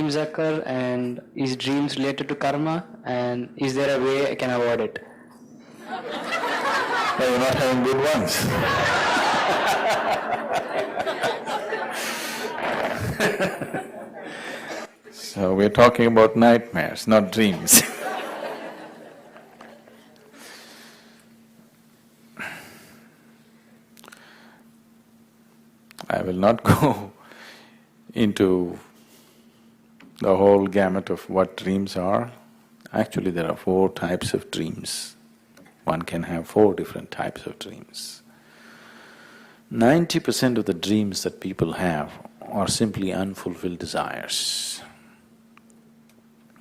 dreams occur, and is dreams related to karma, and is there a way I can avoid it? Well, you're not having good ones. So we're talking about nightmares, not dreams. I will not go into the whole gamut of what dreams are. Actually, there are 4 types of dreams. One can have 4 different types of dreams. 90% of the dreams that people have are simply unfulfilled desires.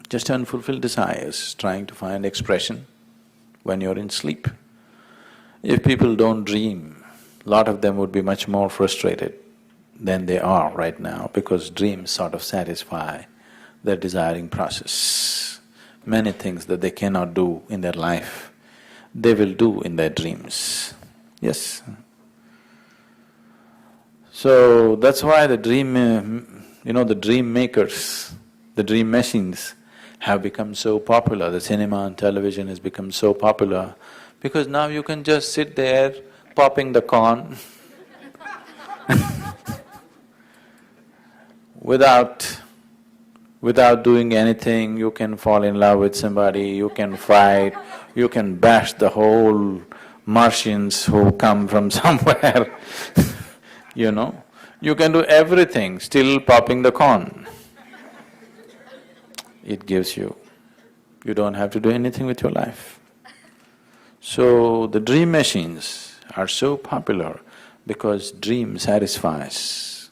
Just unfulfilled desires trying to find expression when you're in sleep. If people don't dream, a lot of them would be much more frustrated than they are right now, because dreams sort of satisfy their desiring process. Many things that they cannot do in their life, they will do in their dreams. Yes. So that's why the dream, the dream makers, the dream machines have become so popular. The cinema and television has become so popular because now you can just sit there popping the corn without doing anything. You can fall in love with somebody, you can fight, you can bash the whole Martians who come from somewhere you can do everything still popping the corn. It gives you don't have to do anything with your life. So the dream machines are so popular because dream satisfies.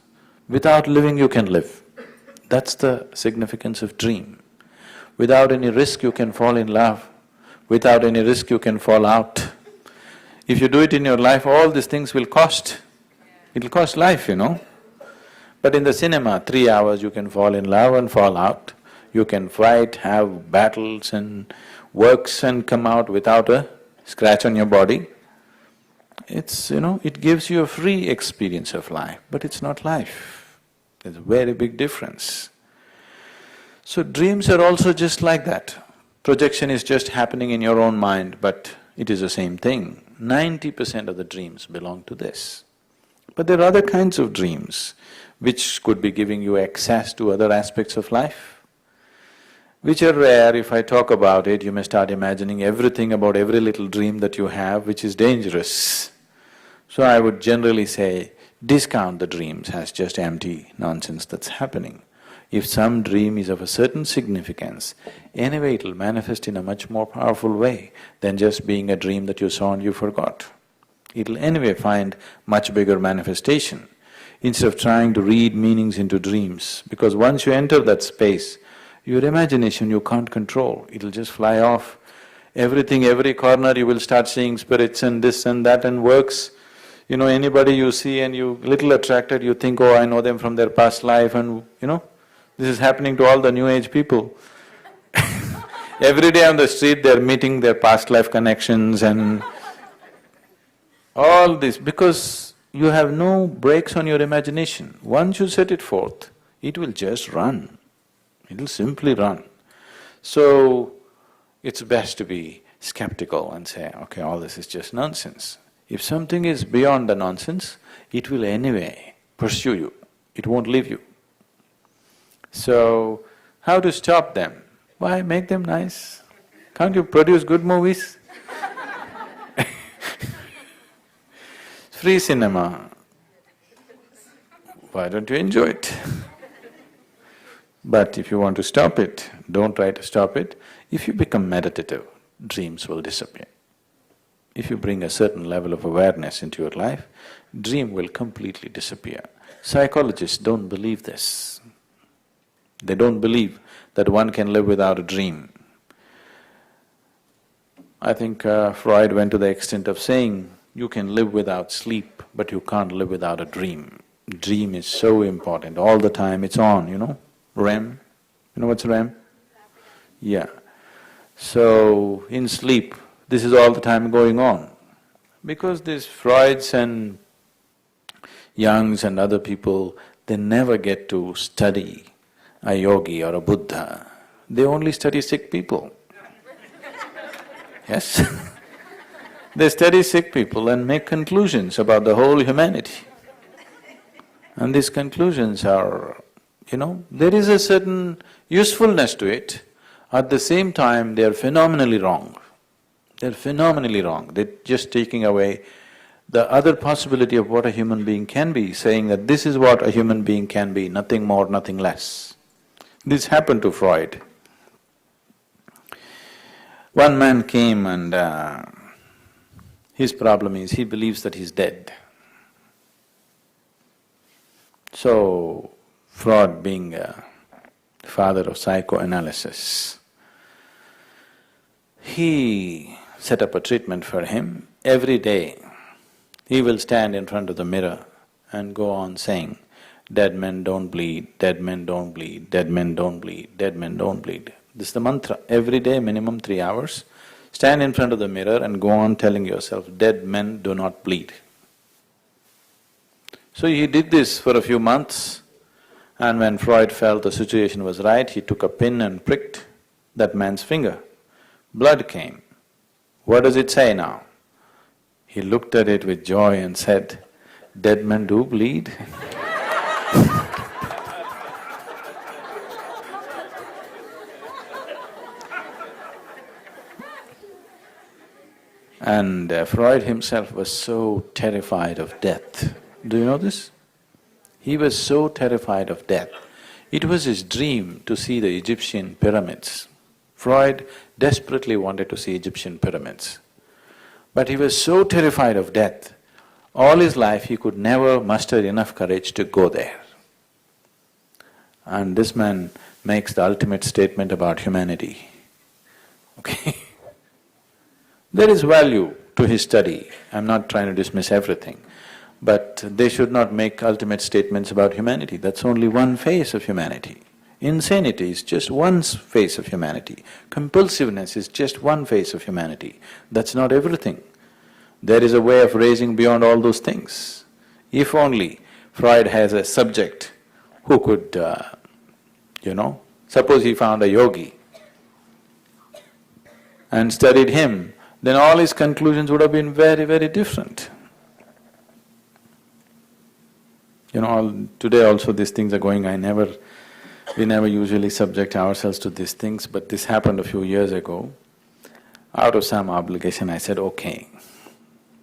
Without living you can live. That's the significance of dream. Without any risk you can fall in love, without any risk you can fall out. If you do it in your life, all these things will cost. It'll cost life, But in the cinema, 3 hours you can fall in love and fall out. You can fight, have battles and works and come out without a scratch on your body. It gives you a free experience of life, but it's not life. There's a very big difference. So dreams are also just like that. Projection is just happening in your own mind, but it is the same thing. 90% of the dreams belong to this. But there are other kinds of dreams which could be giving you access to other aspects of life, which are rare. If I talk about it, you may start imagining everything about every little dream that you have, which is dangerous. So I would generally say, discount the dreams as just empty nonsense that's happening. If some dream is of a certain significance, anyway it'll manifest in a much more powerful way than just being a dream that you saw and you forgot. It'll anyway find much bigger manifestation instead of trying to read meanings into dreams, because once you enter that space, your imagination you can't control, it'll just fly off. Everything, every corner you will start seeing spirits and this and that and works. Anybody you see and you little attracted, you think, oh, I know them from their past life and this is happening to all the new age people. Every day on the street they're meeting their past life connections and all this, because you have no brakes on your imagination. Once you set it forth, it will just run. It'll simply run. So, it's best to be skeptical and say, okay, all this is just nonsense. If something is beyond the nonsense, it will anyway pursue you, it won't leave you. So, how to stop them? Why, make them nice. Can't you produce good movies? Free cinema. Why don't you enjoy it? But if you want to stop it, don't try to stop it. If you become meditative, dreams will disappear. If you bring a certain level of awareness into your life, dream will completely disappear. Psychologists don't believe this. They don't believe that one can live without a dream. I think Freud went to the extent of saying, you can live without sleep, but you can't live without a dream. Dream is so important, all the time it's on, REM. You know what's REM? Yeah. So, in sleep, this is all the time going on. Because these Freuds and Youngs and other people, they never get to study a yogi or a Buddha, they only study sick people. Yes? They study sick people and make conclusions about the whole humanity. And these conclusions are, there is a certain usefulness to it. At the same time, they are phenomenally wrong. They're phenomenally wrong. They're just taking away the other possibility of what a human being can be, saying that this is what a human being can be, nothing more, nothing less. This happened to Freud. One man came and his problem is he believes that he's dead. So, Freud being a father of psychoanalysis, he set up a treatment for him. Every day, he will stand in front of the mirror and go on saying, dead men don't bleed, dead men don't bleed, dead men don't bleed, dead men don't bleed. This is the mantra. Every day, minimum 3 hours, stand in front of the mirror and go on telling yourself, dead men do not bleed. So he did this for a few months, and when Freud felt the situation was right, he took a pin and pricked that man's finger. Blood came. What does it say now? He looked at it with joy and said, dead men do bleed. And Freud himself was so terrified of death. Do you know this? He was so terrified of death. It was his dream to see the Egyptian pyramids. Freud desperately wanted to see Egyptian pyramids. But he was so terrified of death, all his life he could never muster enough courage to go there. And this man makes the ultimate statement about humanity, okay? There is value to his study, I'm not trying to dismiss everything, but they should not make ultimate statements about humanity, that's only one face of humanity. Insanity is just one face of humanity, compulsiveness is just one face of humanity, that's not everything. There is a way of raising beyond all those things. If only Freud has a subject who could, suppose he found a yogi and studied him, then all his conclusions would have been very, very different. Today also these things are going, we never usually subject ourselves to these things, but this happened a few years ago. Out of some obligation I said, okay.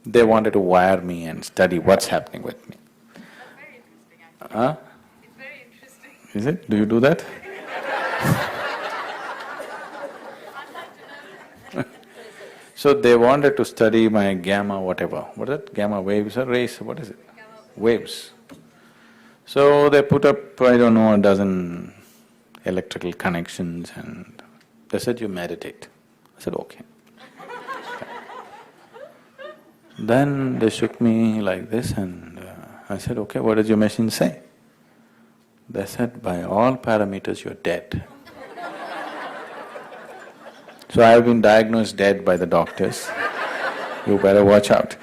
They wanted to wire me and study what's happening with me. Very interesting actually. Huh? It's very interesting. Is it? Do you do that? So they wanted to study my gamma whatever. What is it? Gamma waves or rays? What is it? Waves. So they put up, I don't know, a dozen electrical connections and they said, you meditate. I said, okay. Then they shook me like this and I said, okay, what does your machine say? They said, by all parameters you're dead. So I've been diagnosed dead by the doctors, you better watch out.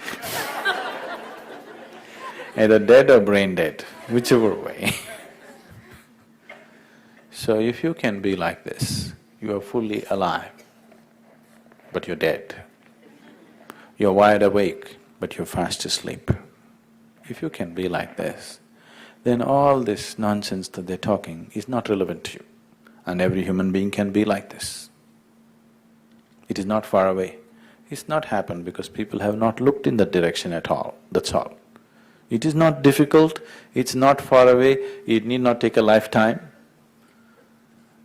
Either dead or brain dead, whichever way. So if you can be like this, you are fully alive, but you're dead. You're wide awake, but you're fast asleep. If you can be like this, then all this nonsense that they're talking is not relevant to you. And every human being can be like this. It is not far away. It's not happened because people have not looked in that direction at all, that's all. It is not difficult, it's not far away, it need not take a lifetime.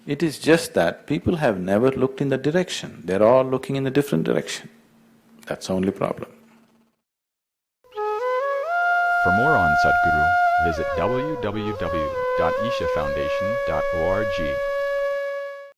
It is just that people have never looked in that direction, they're all looking in a different direction. That's the only problem. For more on Sadhguru, visit www.ishafoundation.org.